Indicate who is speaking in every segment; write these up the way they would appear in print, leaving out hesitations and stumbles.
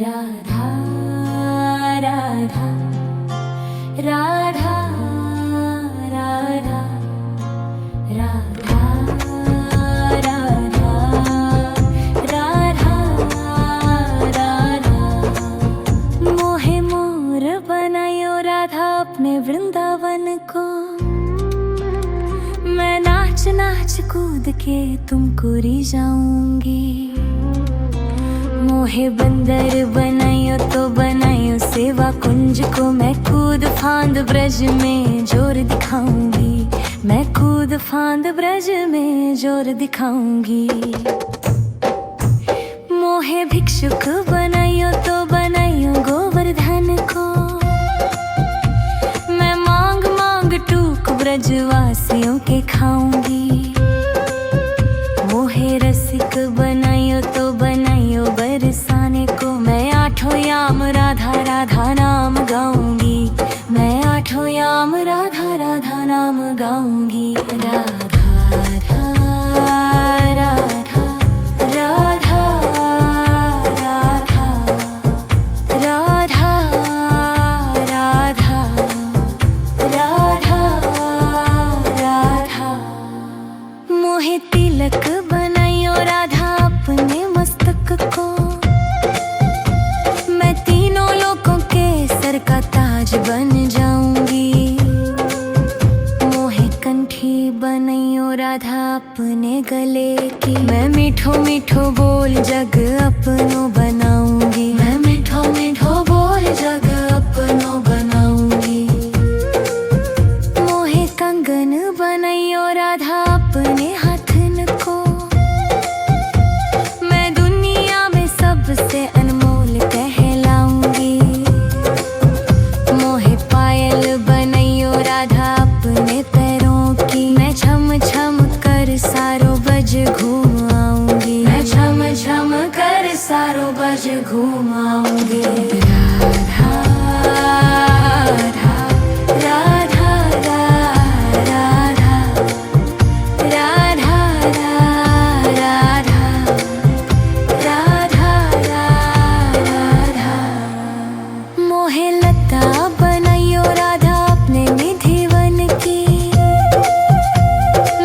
Speaker 1: राधा राधा राधा राधा राधा राधा राधा राधा मोहे मोर बनायो राधा अपने वृंदावन को। मैं नाच नाच कूद के तुमको रिझाऊंगी। मोहे बंदर बनायो तो बनायो सेवा कुंज को। मैं कूद फांद ब्रज में जोर दिखाऊंगी। मैं कूद फांद ब्रज में जोर दिखाऊंगी। मोहे भिक्षुक बनायो तो बनायो गोवर्धन को। मैं मांग मांग टूक ब्रजवासियों के खाऊंगी। मोहे रसिक बनायो तो बनायो बरसाने को। मैं आठों याम राधा राधा नाम गाऊंगी। मैं आठों याम राधा राधा नाम गाऊंगी। राधा राधा राधा राधा राधा राधा राधा राधा। मोहे तिलक बनायो राधा अपने मस्तक को। मैं तीनों लोगों के सर का ताज बन जाऊंगी। मोहे कंठी बनायो राधा अपने गले की। मैं मीठो मीठो बोल जग अपनो बनाऊंगी। मैं मीठो मीठो बोल जग अपनो बनाऊंगी। मोहे कंगन बनायो राधा अपने हाथन को। मैं दुनिया में सबसे अनमोल कहलाऊंगी। मोहे पायल बनायो राधा अपने पैरों की। मैं छम छम कर सारो बज घूम आऊंगी। मैं छम छम कर सारो बज घूम आऊंगी। राधा राधा राधा राधा राधा राधा राधा राधा। मोहे लता बनायो राधा अपने निधिवन की।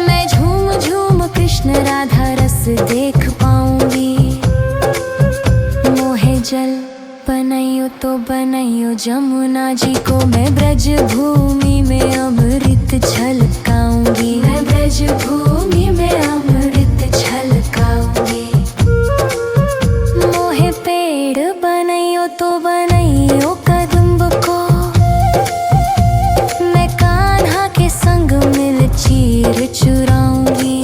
Speaker 1: मैं झूम झूम कृष्ण राधा रस देख पाऊंगी। मोहे जल बनायो तो बनायो जमुना जी को। मैं ब्रज भूमि में अमृत छलकाऊंगी। मैं ब्रज भूमि में अमृत छलकाऊंगी। मोहे पेड़ बनायो तो बनायो कदम्ब को। मैं कान्हा के संग मिल चीर चुराऊंगी।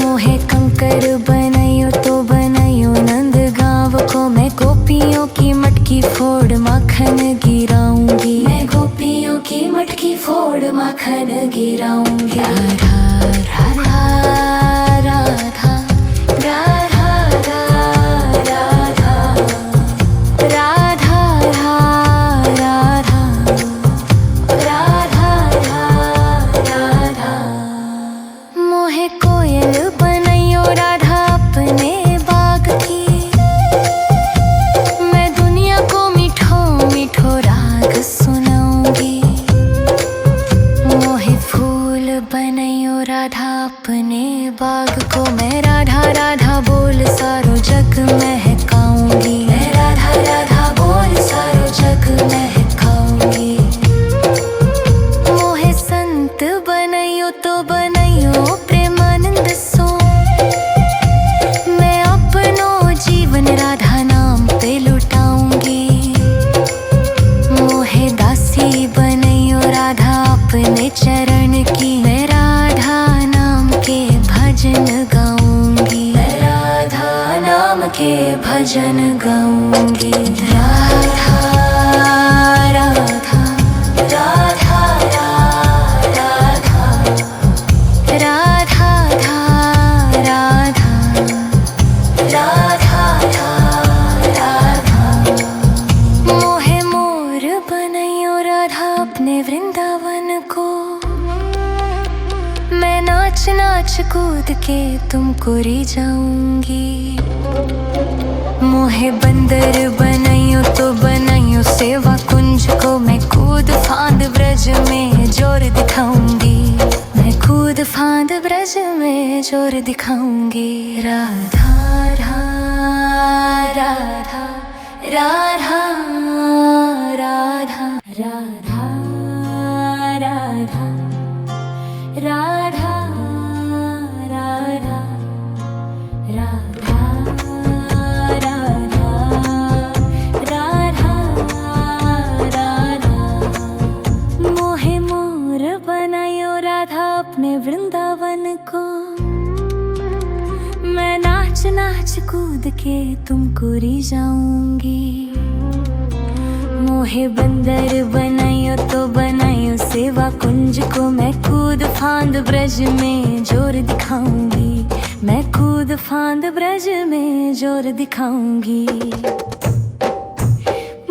Speaker 1: मोहे कंकर बनायो तो बनायो नंद गांव को। मैं गोपियों की मटकी फोड़ माखन गिराऊंगी। मैं गोपियों की मटकी फोड़ माखन गिराऊंगी। राधा राधा राधा राधा राधा राधा राधा राधा राधा। मोहे कोयल बनायो राधा अपने बाग की। मैं दुनिया को मीठो मीठो राग सुनाऊंगी। मोहे फूल बनायो राधा अपने बाग को। मैं राधा राधा बोल सारो जग महकाऊंगी। मैं राधा राधा बोल सारो जग महकाऊंगी। मोहे संत बनायो तो बनायो प्रेमानंद सो। मैं अपनो जीवन राधा नाम पे लुटाऊंगी। मोहे दासी बनायो राधा अपने चरण की। मैं राधा नाम के भजन गाऊंगी। मैं राधा नाम के भजन गाऊंगी। राधा राधा राधा राधा राधा राधा राधा। मोहे मोर बनायो राधा अपने वृंदावन को। मैं नाच नाच कूद के तुमको री जाऊंगी। मोहे बंदर बनाइयो तो बनाइयो सेवा कुंज को, मैं कूद फांद ब्रज में जोर दिखाऊंगी। मैं कूद फांद ब्रज में जोर दिखाऊंगी। राधा राधा राधा राधा राधा राधा राधा राधा राधा राधा राधा राधा। मोहे मोर बनायो राधा अपने वृंदावन को, मैं नाच नाच कूद के तुमको री जाऊंगी। मोहे बंदर बनाइयो तो बनाइयो सेवा कुंज को, मैं कूद फांद ब्रज में जोर दिखाऊंगी। मैं कूद फांद ब्रज में जोर दिखाऊंगी।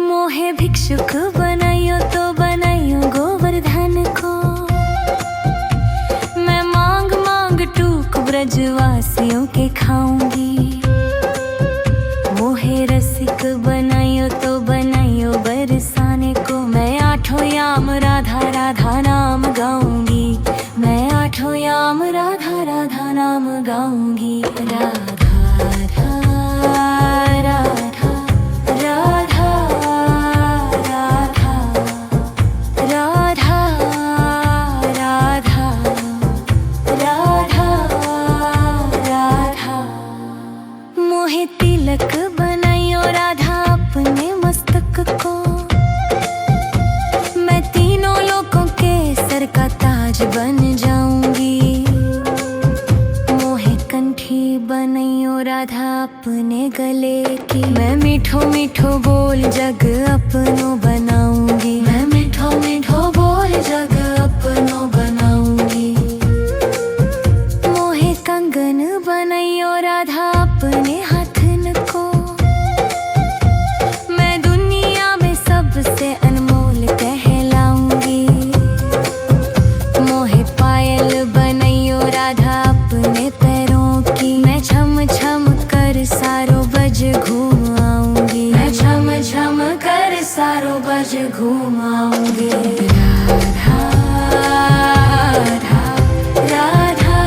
Speaker 1: मोहे भिक्षुक बनाइयो तो बनाइयो गोवर्धन को, मैं मांग मांग टूक ब्रजवासियों के खाऊंगी। मोहे रसिक बनाइयो तो बनाइयो बरसाने को, मैं आठों याम राधा राधा नाम गाऊंगी। मैं आठों याम राधा राधा नाम गाऊंगी। राधा राधा राधा राधा राधा राधा राधा राधा। मोहे तिलक बनाइयो राधा अपने मस्तक को, मैं तीनों लोकों के सर का ताज बन जाऊंगी। मोहे कंठी बनाइयो राधा अपने गले की, मैं मीठो मीठो बोल जग अपनो बनाऊंगी। मैं मीठो मीठो बोल जग अपनो बनाऊंगी। मोहे कंगन बनाइयो राधा अपने हाथन को, मैं दुनिया में सबसे अनमोल कहलाऊंगी। मोहे पायल बनाइयो राधा अपने पैरों की, मैं छम छम कर सारो बज घूम आऊंगी। मैं छम छम कर सारो बज घूम आऊंगी। राधा राधा राधा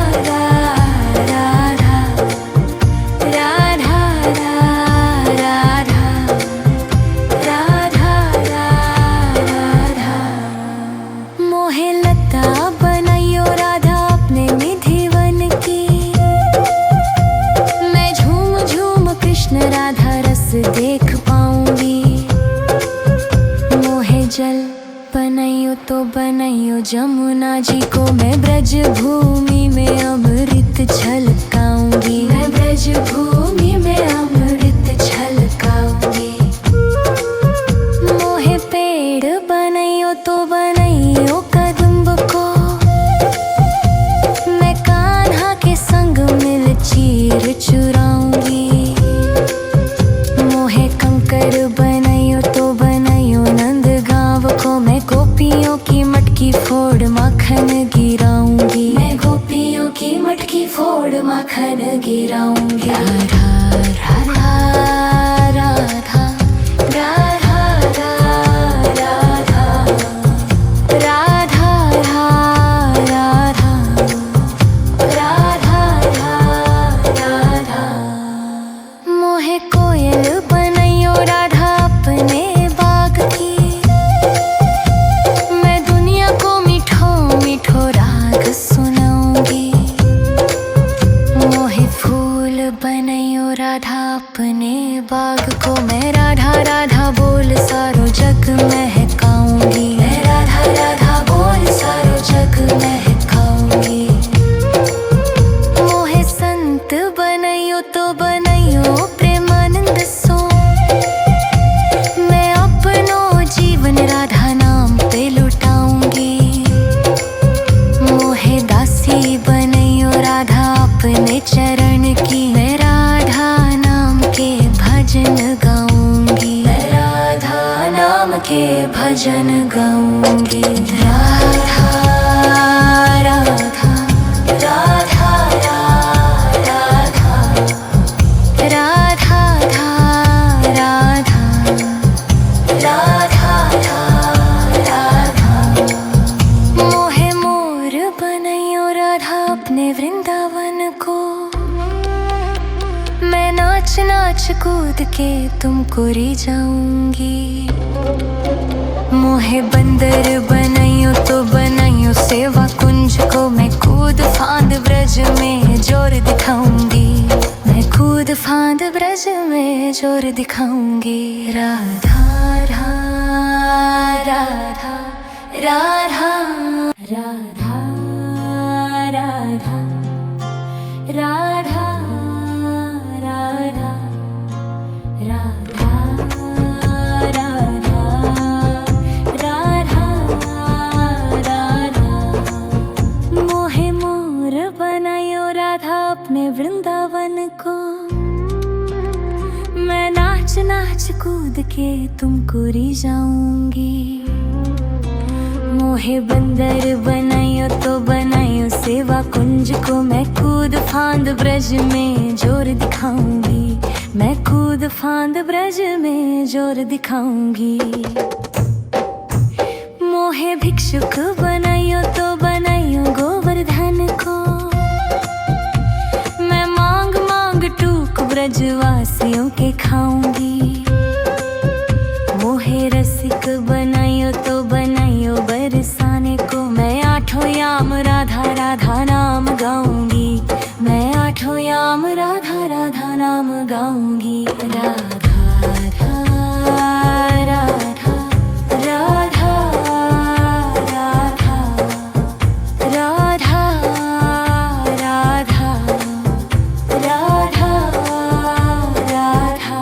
Speaker 1: राधा राधा राधा राधा राधा। मोहे लता बनाइयो राधा अपने निधि वन की, मैं झूम झूम कृष्ण राधा रस देख पाऊंगी। मोहे जल बनाइयो तो बनाइयो जमुना जी को, मैं ब्रज भूमि में अमृत छलकाऊंगी। मैं ब्रज भूमि में अमृत छलकाऊंगी। मोहे पेड़ बनाइयो तो बनाइयो कदम्ब को, मैं कान्हा के संग मिल चीर चुराऊंगी। मोहे कंकर बनाइयो तो बनाइयो नंद गांव को, मैं गोपियों की मटकी फोड़ माखन गिराऊंगी। मैं गोपियों की मटकी फोड़ माखन गिराऊंगी। राधा राधा राधा राधा राधा राधा राधा राधा। मोहे कोयल बनाइयो राधा अपने बाग की, मैं दुनिया को मीठो मीठो राग सुनाऊंगी। मोहे फूल बनाइयो राधा अपने बाग को, मैं राधा राधा बोल सारो जग महकाऊंगी। मैं राधा राधा बोल सारो जग महकाऊंगी। मोहे संत बनाइयो तो बनाइयो प्रेमानंद सो, मैं अपनो जीवन राधा नाम पे लुटाऊंगी। मोहे दासी बनाइयो राधा अपने चरण की, मैं राधा नाम के भजन गाऊंगी। मैं राधा नाम के भजन गाऊंगी। राधा राधा राधा कूद के तुमको री जाऊंगी। मोहे बंदर बनाइयो तो बनाइयो सेवा कुंज को, मैं कूद फांद ब्रज में जोर दिखाऊंगी। मैं कूद फांद ब्रज में जोर दिखाऊंगी। राधा राधा राधा राधा राधा राधा राधा राधा राधा राधा राधा। मोहे मोर बनायो राधा अपने वृंदावन को, मैं नाच नाच कूद के तुमको री जाऊंगी। मोहे बंदर बनाइयो तो बनाइयो सेवा कुंज को, मैं कूद फांद ब्रज में जोर दिखाऊंगी। मैं कूद फांद ब्रज में जोर दिखाऊंगी। मोहे भिक्षुक बनाइयो तो बनाइयो गोवर्धन को, मैं मांग मांग टूक ब्रजवासियों के खाऊंगी। मोहे रसिक बनाइयो तो बनाइयो बरसाने को, मैं आठों याम राधा राधा नाम गाऊंगी। मैं आठों याम राधा राधा नाम गाऊंगी। राधा राधा राधा राधा राधा राधा राधा राधा राधा।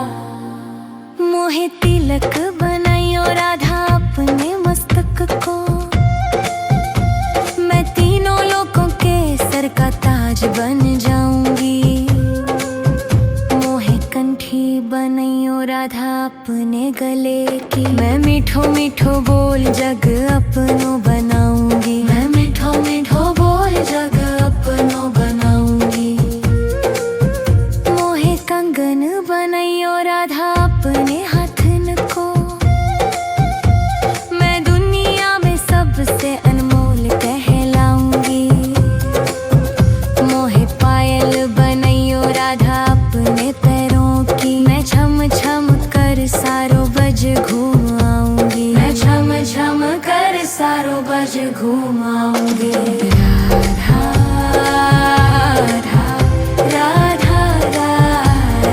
Speaker 1: मोहे तिलक बनाइयो राधा अपने मस्तक को, मैं तीनों लोकों के सर का ताज बन जाऊंगी। मोहे कंठी बनाइयो राधा अपने गले की, मैं मीठो मीठो बोल जग अपनो बनाऊंगी। मैं मीठो मीठो बोल जग अपनो बनाऊंगी। मोहे कंगन बनाइयो राधा अपने हाथन को, मैं दुनिया में सबसे अनमोल कहलाऊंगी। मोहे पायल बनाइयो राधा अपने पैरों की, मैं छम छम कर सारो बज घूम आऊंगी। मैं छम छम कर सारो बज घूम आऊंगी। राधा राधा राधा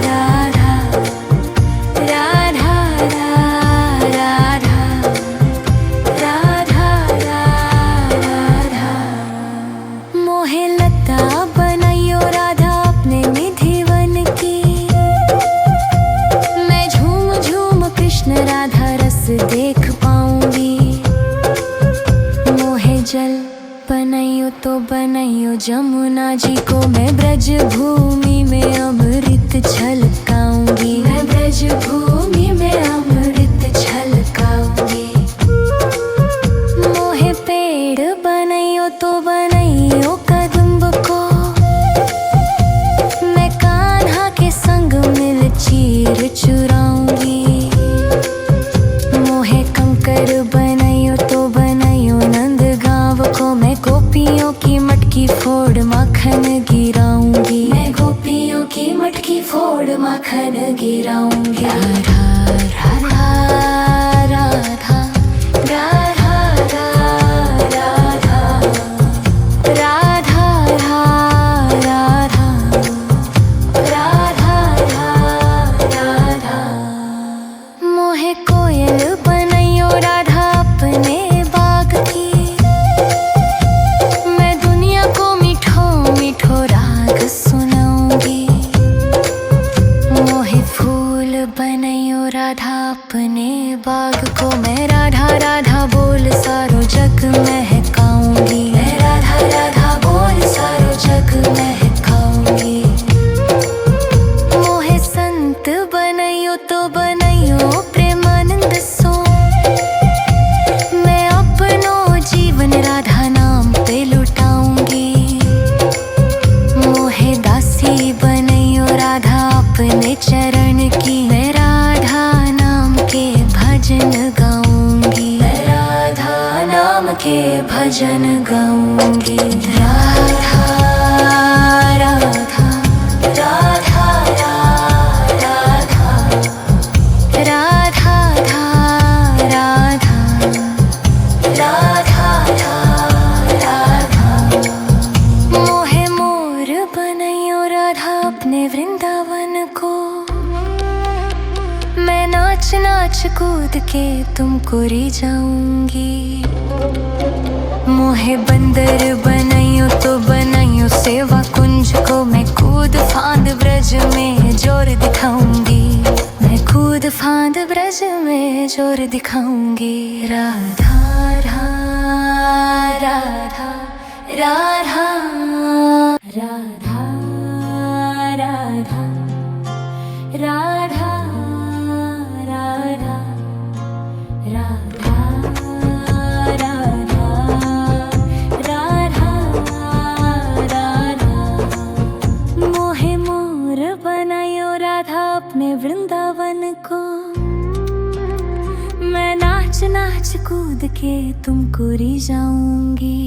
Speaker 1: राधा राधा राधा राधा राधा। मोहे लता बनाइयो राधा अपने निधि वन की, मैं झूम झूम कृष्ण राधा रस देख पाऊंगी। मोहे जल बनाइयो तो बनाइयो जमुना जी को, मैं ब्रज भूमि में अमृत छलकाऊंगी। मैं ब्रज भूमि में अमृत छलकाऊंगी। मोहे पेड़ बनाइयो तो बनाइयो कदम्ब को, मैं कान्हा के संग मिल चीर चुराऊंगी। मोहे कंकर बनाइयो तो बनाइयो नंद गांव को, मैं गोपियों की मटकी फोड़ माखन गिराऊंगी। मैं गोपियों की मटकी फोड़ माखन गिराऊंगी। राधा राधा राधा राधा राधा राधा राधा राधा राधा। मोहे कोयल बनाइयो राधा अपने बाग की, मैं दुनिया को मीठो मीठो राग सुनाऊंगी। मोहे फूल बनाइयो राधा अपने बाग को, मैं राधा राधा बोल सारो जग महकाऊंगी। मैं राधा राधा बोल सारो जग महकाऊंगी। मोहे संत बनाइयो तो बनाइयो प्रेमानंद सो, मैं अपनो जीवन राधा नाम पे लुटाऊंगी। मोहे दासी बनाइयो राधा अपने चरण की, मैं राधा नाम के भजन गाऊंगी। मैं राधा नाम के भजन गाऊंगी। राधा राधा राधा राधा नाच नाच कूद के तुमको रिझाऊंगी। मोहे बंदर बनाइयो तो बनाइयो सेवा कुंज को, मैं कूद फांद ब्रज में जोर दिखाऊंगी। मैं कूद फांद ब्रज में जोर दिखाऊंगी। राधा राधा राधा राधा राधा राधा राधा राधा राधा राधा राधा। मोहे मोर बनायो राधा अपने वृंदावन को, मैं नाच नाच कूद के तुमको रिझाऊंगी।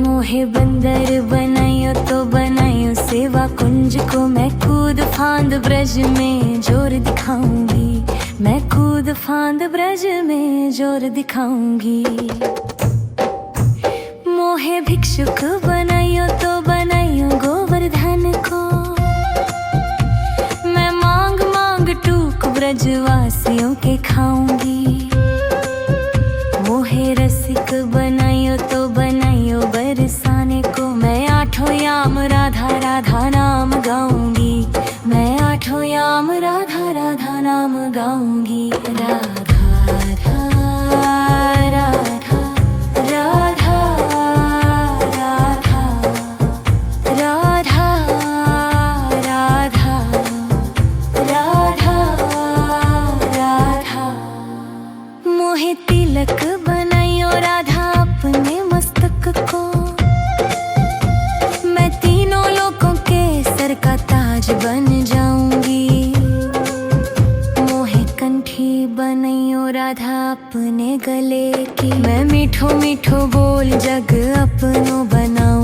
Speaker 1: मोहे बंदर बनाइयो तो बनाइयो सेवा कुंज को, मैं कूद फांद ब्रज में जोर दिखाऊंगी। मैं कूद फांद ब्रज में जोर दिखाऊंगी। मोहे भिक्षुक बनाइयो तो बनाइयो गोवर्धन को, मैं मांग मांग टूक ब्रजवासियों के खाऊंगी। मोहे रसिक बनाइयो तो बनाइयो बरसाने को, मैं आठों याम राधा राधा नाम गाऊंगी। मैं आठों याम राधा राधा नाम गाऊंगी। राधा राधा राधा राधा राधा राधा राधा राधा। मोहे तिलक बनाइयो राधा अपने मस्तक को, मैं तीनों लोगों के सर का ताज बन जाऊंगी। मोहे कंठी बनाइयो राधा अपने गले की, मैं मीठो मीठो बोल जग अपनो बनाऊं।